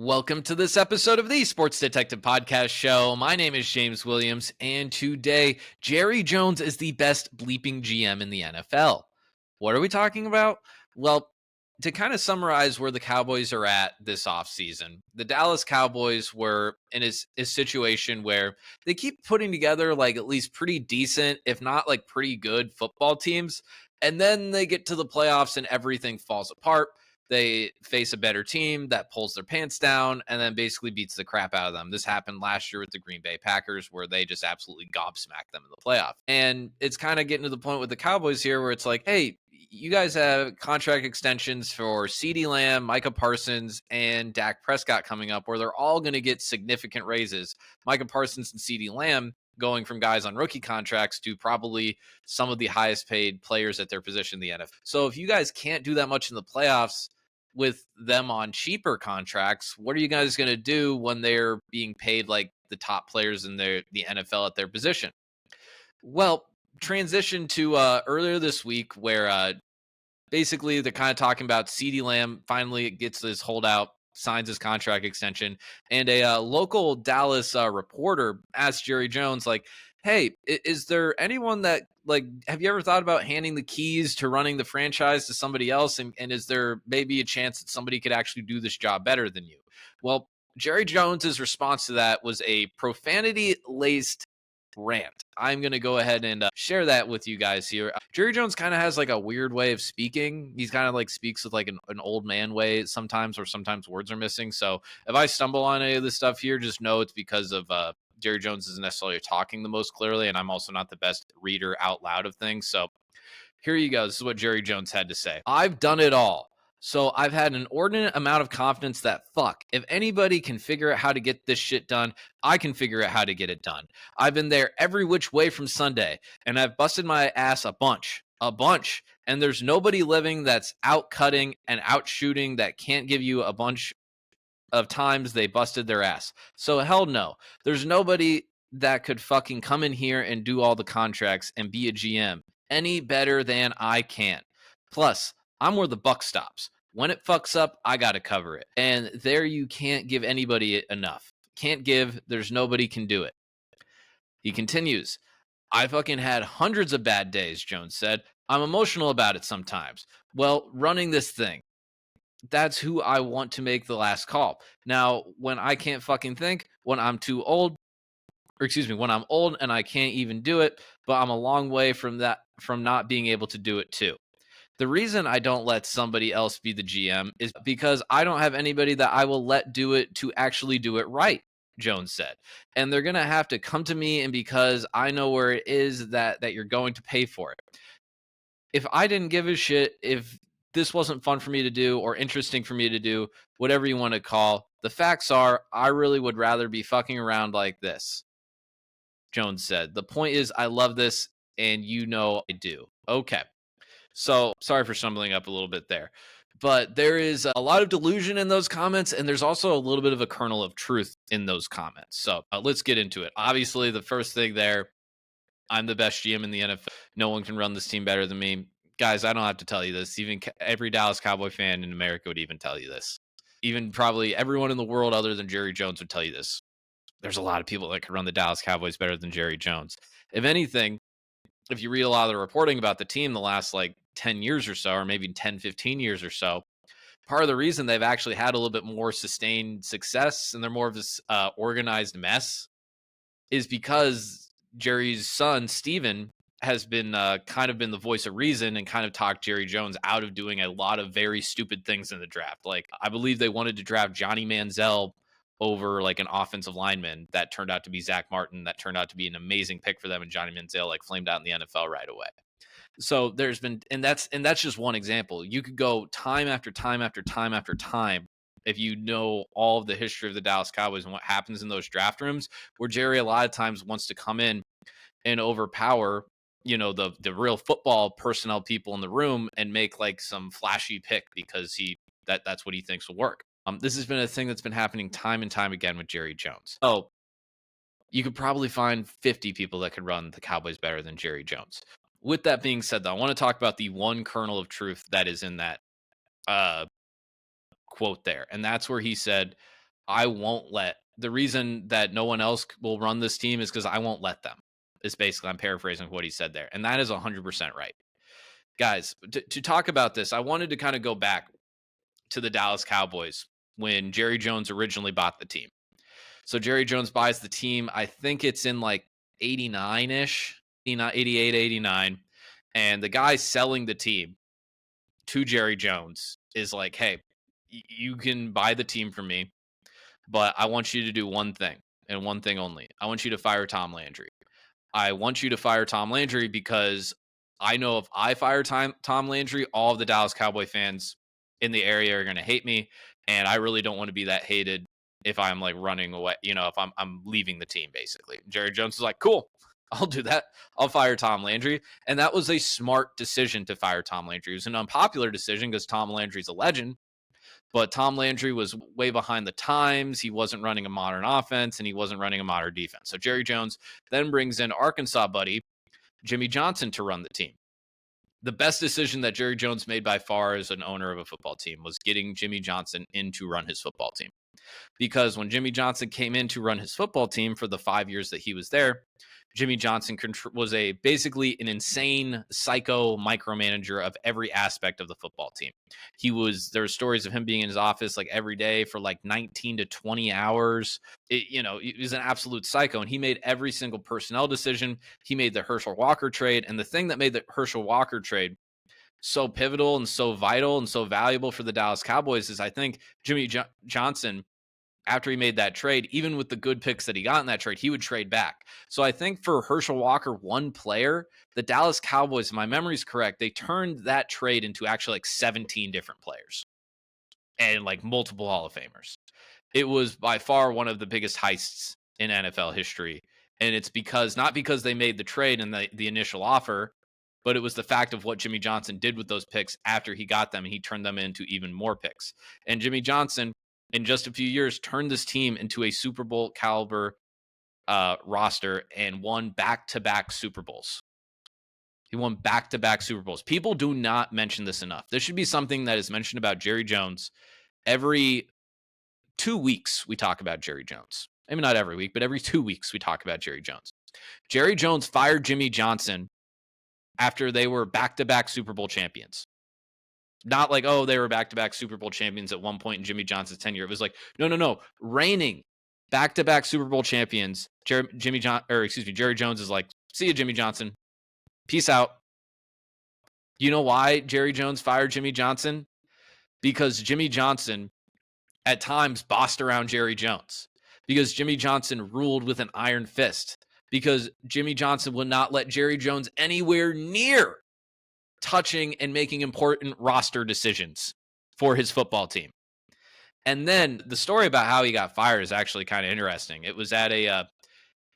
Welcome to this episode of the Sports Detective Podcast Show. My name is James Williams, and today, Jerry Jones is the best bleeping GM in the NFL. What are we talking about? Well, to kind of summarize where the Cowboys are at this offseason, the Dallas Cowboys were in a situation where they keep putting together like at least pretty decent, if not like pretty good football teams, and then they get to the playoffs and everything falls apart. They face a better team that pulls their pants down and then basically beats the crap out of them. This happened last year with the Green Bay Packers, where they just absolutely gobsmacked them in the playoff. And it's kind of getting to the point with the Cowboys here where it's like, hey, you guys have contract extensions for CeeDee Lamb, Micah Parsons, and Dak Prescott coming up, where they're all going to get significant raises. Micah Parsons and CeeDee Lamb going from guys on rookie contracts to probably some of the highest paid players at their position in the NFL. So if you guys can't do that much in the playoffs with them on cheaper contracts, what are you guys going to do when they're being paid like the top players in the NFL at their position? Well, transition to earlier this week where basically they're kind of talking about CeeDee Lamb finally gets this holdout, signs his contract extension, and a local Dallas reporter asked Jerry Jones, like, hey, is there anyone that, like, have you ever thought about handing the keys to running the franchise to somebody else? And is there maybe a chance that somebody could actually do this job better than you? Well, Jerry Jones's response to that was a profanity-laced rant. I'm going to go ahead and share that with you guys here. Jerry Jones kind of has like a weird way of speaking. He's kind of like speaks with like an old man way sometimes, or sometimes words are missing. So if I stumble on any of this stuff here, just know it's because of Jerry Jones isn't necessarily talking the most clearly, and I'm also not the best reader out loud of things. So here you go. This is what Jerry Jones had to say. I've done it all. So I've had an inordinate amount of confidence that, fuck, if anybody can figure out how to get this shit done, I can figure out how to get it done. I've been there every which way from Sunday, and I've busted my ass a bunch. And there's nobody living that's out cutting and out shooting that can't give you a bunch of times they busted their ass. So hell no. There's nobody that could fucking come in here and do all the contracts and be a GM any better than I can. Plus, I'm where the buck stops. When it fucks up, I got to cover it. And there you can't give anybody enough. Can't give, there's nobody can do it. He continues, I fucking had hundreds of bad days, Jones said. I'm emotional about it sometimes. Well, running this thing, that's who I want to make the last call. Now, when I can't fucking think, when I'm too old, when I'm old and I can't even do it, but I'm a long way from not being able to do it too. The reason I don't let somebody else be the GM is because I don't have anybody that I will let do it to actually do it right, Jones said. And they're going to have to come to me, and because I know where it is that you're going to pay for it. If I didn't give a shit, if this wasn't fun for me to do or interesting for me to do, whatever you want to call, the facts are I really would rather be fucking around like this, Jones said. The point is I love this, and you know I do. Okay. So sorry for stumbling up a little bit there, but there is a lot of delusion in those comments, and there's also a little bit of a kernel of truth in those comments. So let's get into it. Obviously, the first thing there, I'm the best GM in the NFL. No one can run this team better than me. Guys, I don't have to tell you this. Even every Dallas Cowboy fan in America would even tell you this. Even probably everyone in the world other than Jerry Jones would tell you this. There's a lot of people that could run the Dallas Cowboys better than Jerry Jones. If anything, if you read a lot of the reporting about the team the last like 10 years or so, or maybe 10, 15 years or so, part of the reason they've actually had a little bit more sustained success and they're more of this organized mess is because Jerry's son, Steven, has been kind of been the voice of reason and kind of talked Jerry Jones out of doing a lot of very stupid things in the draft. Like, I believe they wanted to draft Johnny Manziel over like an offensive lineman that turned out to be Zach Martin. That turned out to be an amazing pick for them. And Johnny Manziel like flamed out in the NFL right away. So there's been, and that's just one example. You could go time after time after time after time if you know all of the history of the Dallas Cowboys and what happens in those draft rooms, where Jerry a lot of times wants to come in and overpower, you know, the real football personnel people in the room and make like some flashy pick because that's what he thinks will work. This has been a thing that's been happening time and time again with Jerry Jones. So you could probably find 50 people that could run the Cowboys better than Jerry Jones. With that being said, though, I want to talk about the one kernel of truth that is in that quote there. And that's where he said, I won't let the reason that no one else will run this team is because I won't let them. Is basically, I'm paraphrasing what he said there. And that is 100% right. Guys, to talk about this, I wanted to kind of go back to the Dallas Cowboys when Jerry Jones originally bought the team. So Jerry Jones buys the team. I think it's in like 89 ish, 88, 89. And the guy selling the team to Jerry Jones is like, hey, you can buy the team from me, but I want you to do one thing and one thing only. I want you to fire Tom Landry. I want you to fire Tom Landry because I know if I fire Tom Landry, all of the Dallas Cowboy fans in the area are going to hate me. And I really don't want to be that hated if I'm like running away, if I'm leaving the team, basically. Jerry Jones is like, cool, I'll do that. I'll fire Tom Landry. And that was a smart decision to fire Tom Landry. It was an unpopular decision because Tom Landry's a legend. But Tom Landry was way behind the times. He wasn't running a modern offense and he wasn't running a modern defense. So Jerry Jones then brings in Arkansas buddy Jimmy Johnson to run the team. The best decision that Jerry Jones made by far as an owner of a football team was getting Jimmy Johnson in to run his football team. Because when Jimmy Johnson came in to run his football team for the 5 years that he was there, Jimmy Johnson was basically an insane psycho micromanager of every aspect of the football team. There were stories of him being in his office like every day for like 19 to 20 hours. He was an absolute psycho, and he made every single personnel decision. He made the Herschel Walker trade, and the thing that made the Herschel Walker trade so pivotal and so vital and so valuable for the Dallas Cowboys is I think Jimmy Johnson, after he made that trade, even with the good picks that he got in that trade, he would trade back. So I think for Herschel Walker, one player, the Dallas Cowboys, if my memory's correct, they turned that trade into actually like 17 different players and like multiple Hall of Famers. It was by far one of the biggest heists in NFL history. And it's not because they made the trade and the initial offer, but it was the fact of what Jimmy Johnson did with those picks after he got them, and he turned them into even more picks. And Jimmy Johnson, in just a few years, turned this team into a Super Bowl caliber roster and won back-to-back Super Bowls. He won back-to-back Super Bowls. People do not mention this enough. This should be something that is mentioned about Jerry Jones. Every 2 weeks, we talk about Jerry Jones. Maybe not every week, but every 2 weeks, we talk about Jerry Jones. Jerry Jones fired Jimmy Johnson after they were back-to-back Super Bowl champions. Not like, they were back-to-back Super Bowl champions at one point in Jimmy Johnson's tenure. It was like, no. Reigning back-to-back Super Bowl champions. Jerry Jones is like, see you, Jimmy Johnson. Peace out. You know why Jerry Jones fired Jimmy Johnson? Because Jimmy Johnson at times bossed around Jerry Jones. Because Jimmy Johnson ruled with an iron fist. Because Jimmy Johnson would not let Jerry Jones anywhere near touching and making important roster decisions for his football team. And then the story about how he got fired is actually kind of interesting. It was at a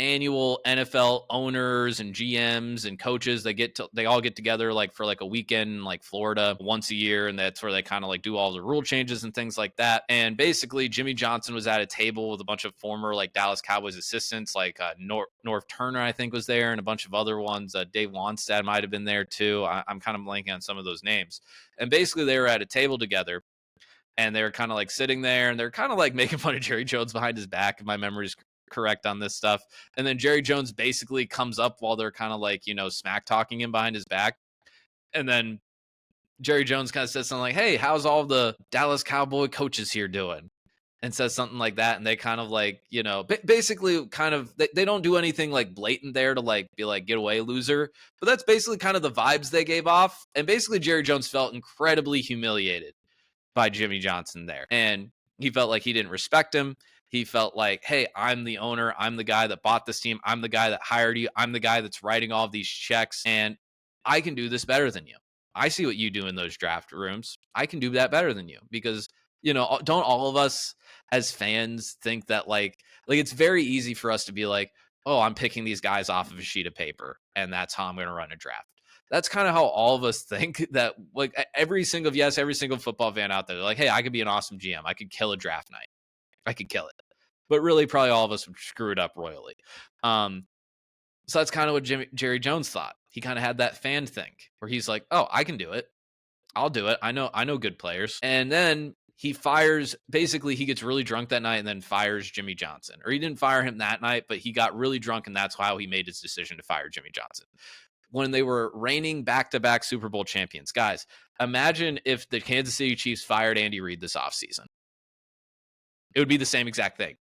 annual NFL owners and GMs and coaches. They all get together like for like a weekend in like Florida once a year, and that's where they kind of like do all the rule changes and things like that. And basically, Jimmy Johnson was at a table with a bunch of former like Dallas Cowboys assistants, like Norv Turner, I think, was there, and a bunch of other ones. Dave Wanstad might have been there too. I'm kind of blanking on some of those names. And basically, they were at a table together. And they're kind of like sitting there, and they're kind of like making fun of Jerry Jones behind his back, if my memory's correct on this stuff. And then Jerry Jones basically comes up while they're kind of like, smack talking him behind his back. And then Jerry Jones kind of says something like, hey, how's all the Dallas Cowboy coaches here doing? And says something like that. And they kind of like, basically kind of, they don't do anything like blatant there to like be like, get away, loser. But that's basically kind of the vibes they gave off. And basically Jerry Jones felt incredibly humiliated by Jimmy Johnson there. And he felt like he didn't respect him. He felt like, hey, I'm the owner. I'm the guy that bought this team. I'm the guy that hired you. I'm the guy that's writing all of these checks. And I can do this better than you. I see what you do in those draft rooms. I can do that better than you because, don't all of us as fans think that like it's very easy for us to be like, oh, I'm picking these guys off of a sheet of paper and that's how I'm going to run a draft. That's kind of how all of us think that like every single football fan out there, they're like, hey, I could be an awesome GM. I could kill a draft night. I could kill it. But really, probably all of us would screw it up royally. So that's kind of what Jerry Jones thought. He kind of had that fan thing where he's like, oh, I can do it. I'll do it. I know good players. And then he gets really drunk that night and then fires Jimmy Johnson. Or he didn't fire him that night, but he got really drunk, and that's how he made his decision to fire Jimmy Johnson. When they were reigning back-to-back Super Bowl champions. Guys, imagine if the Kansas City Chiefs fired Andy Reid this offseason. It would be the same exact thing.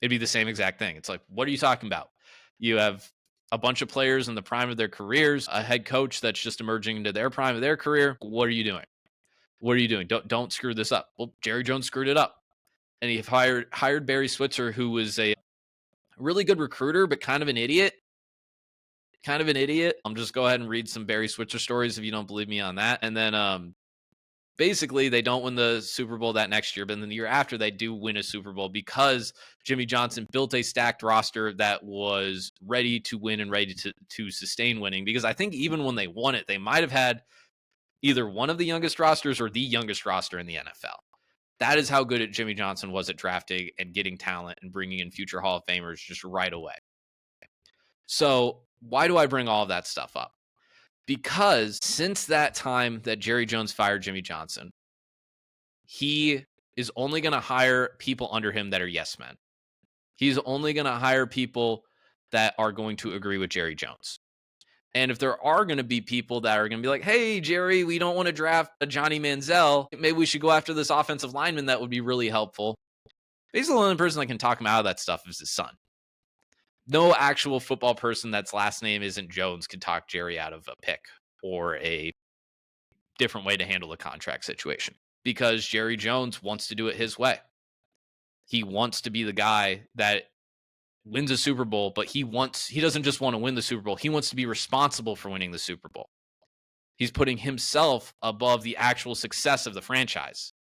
It's like, what are you talking about? You have a bunch of players in the prime of their careers, a head coach that's just emerging into their prime of their career. What are you doing? Don't screw this up. Well, Jerry Jones screwed it up. And he hired Barry Switzer, who was a really good recruiter, but kind of an idiot. Just go ahead and read some Barry Switzer stories if you don't believe me on that. And then basically they don't win the Super Bowl that next year, but then the year after they do win a Super Bowl because Jimmy Johnson built a stacked roster that was ready to win and ready to sustain winning. Because I think even when they won it, they might have had either one of the youngest rosters or the youngest roster in the NFL. That is how good Jimmy Johnson was at drafting and getting talent and bringing in future Hall of Famers just right away. So why do I bring all of that stuff up? Because since that time that Jerry Jones fired Jimmy Johnson, he is only going to hire people under him that are yes men. He's only going to hire people that are going to agree with Jerry Jones. And if there are going to be people that are going to be like, hey, Jerry, we don't want to draft a Johnny Manziel. Maybe we should go after this offensive lineman. That would be really helpful. Basically, the only person that can talk him out of that stuff is his son. No actual football person that's last name isn't Jones can talk Jerry out of a pick or a different way to handle the contract situation, because Jerry Jones wants to do it his way. He wants to be the guy that wins a Super Bowl, but he doesn't just want to win the Super Bowl. He wants to be responsible for winning the Super Bowl. He's putting himself above the actual success of the franchise,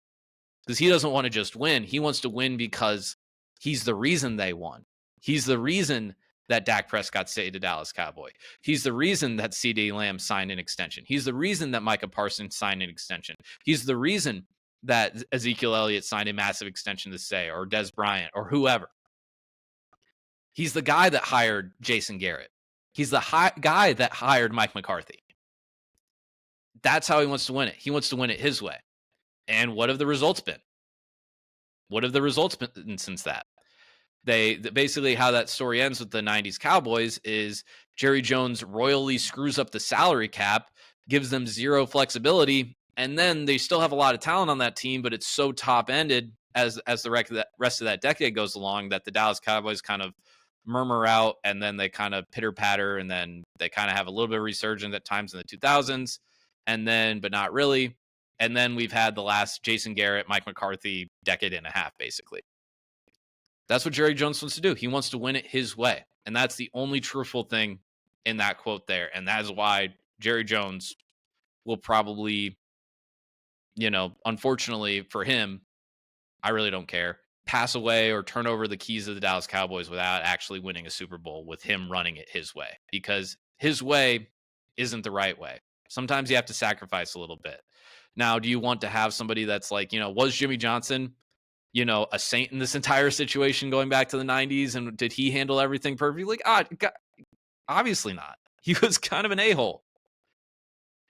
because he doesn't want to just win. He wants to win because he's the reason they won. He's the reason that Dak Prescott stayed to Dallas Cowboy. He's the reason that CeeDee Lamb signed an extension. He's the reason that Micah Parsons signed an extension. He's the reason that Ezekiel Elliott signed a massive extension to stay, or Des Bryant, or whoever. He's the guy that hired Jason Garrett. He's the guy that hired Mike McCarthy. That's how he wants to win it. He wants to win it his way. And what have the results been? What have the results been since that? Basically how that story ends with the 90s Cowboys is Jerry Jones royally screws up the salary cap, gives them zero flexibility, and then they still have a lot of talent on that team, but it's so top-ended as the rest of that decade goes along that the Dallas Cowboys kind of murmur out, and then they kind of pitter-patter, and then they kind of have a little bit of resurgence at times in the 2000s, and then, but not really. And then we've had the last Jason Garrett, Mike McCarthy decade and a half, basically. That's what Jerry Jones wants to do. He wants to win it his way. And that's the only truthful thing in that quote there. And that is why Jerry Jones will probably, unfortunately for him, I really don't care, pass away or turn over the keys of the Dallas Cowboys without actually winning a Super Bowl with him running it his way. Because his way isn't the right way. Sometimes you have to sacrifice a little bit. Now, do you want to have somebody that's like, was Jimmy Johnson a saint in this entire situation going back to the 90s? And did he handle everything perfectly? Obviously not. He was kind of an a-hole.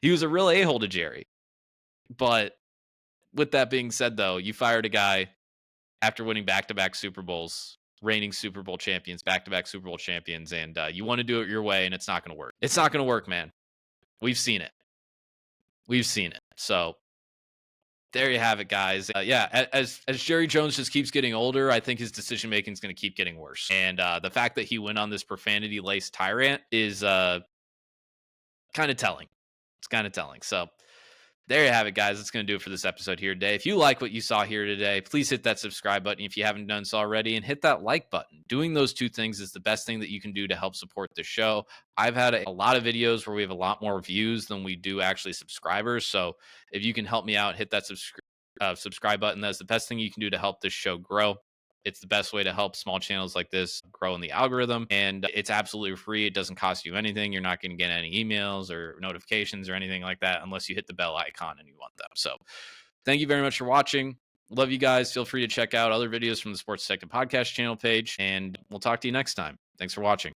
He was a real a-hole to Jerry. But with that being said, though, you fired a guy after winning back-to-back Super Bowls, reigning Super Bowl champions, back-to-back Super Bowl champions, and you want to do it your way, and it's not going to work. It's not going to work, man. We've seen it. So there you have it, guys. As Jerry Jones just keeps getting older, I think his decision making is going to keep getting worse. And the fact that he went on this profanity-laced tirade is kind of telling. It's kind of telling. So there you have it, guys. That's going to do it for this episode here today. If you like what you saw here today, please hit that subscribe button if you haven't done so already, and hit that like button. Doing those two things is the best thing that you can do to help support the show. I've had a lot of videos where we have a lot more views than we do actually subscribers. So if you can help me out, hit that subscribe button. That's the best thing you can do to help this show grow. It's the best way to help small channels like this grow in the algorithm, and it's absolutely free. It doesn't cost you anything. You're not going to get any emails or notifications or anything like that unless you hit the bell icon and you want them. So thank you very much for watching. Love you guys. Feel free to check out other videos from the Sports Detective Podcast channel page, and we'll talk to you next time. Thanks for watching.